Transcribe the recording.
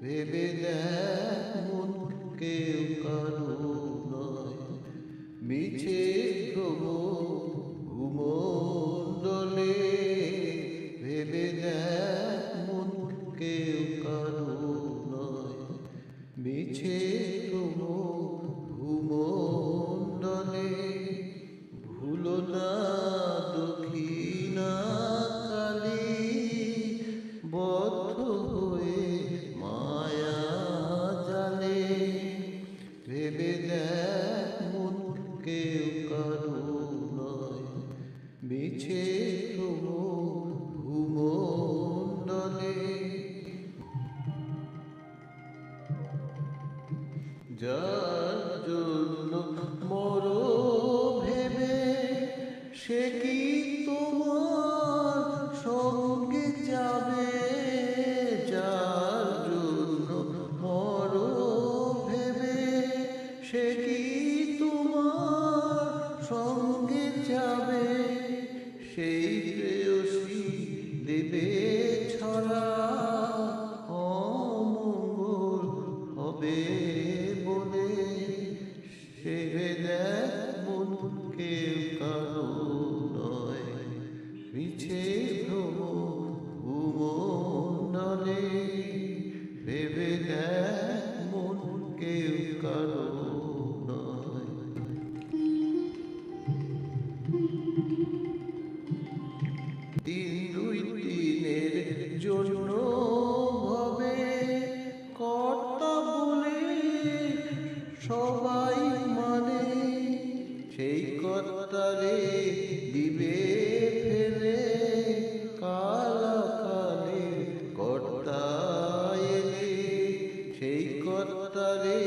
ভেবে দেখ মন কেউ কারো নয়, মিছে ভ্রমণ্ডলে। ভেবে দেখ মন কেউ কারো নয়, মিছে ভ্রমণ্ডলে। ভুলো না দক্ষিণা কালী, বদ্ধ হয়ে মায়া জালে। ভেবে দেখ মন কেউ কারো নয়, মিছে ভ্রমণ্ডলে। যার জন্য মরো ভেবে, সে কি তোমার সঙ্গে যাবে? যার জন্য মরো ভেবে, সে কি তোমার সঙ্গে যাবে? সেই প্রেয়সী দেবে ছড়া, অমঙ্গল হবে বলে। ভেবে দেখ মন কেউ কারো নয়, মিছে ভ্রমণ্ডলে। ভেবে দেখ মন কেউ কারো নয়। দুই দিনের জন্য ভবে কর্তা বলে সবাই মানে, সেই কর্তারে দিবে ফেলে কালাকালে। কর্তা এলে সেই কর্তারে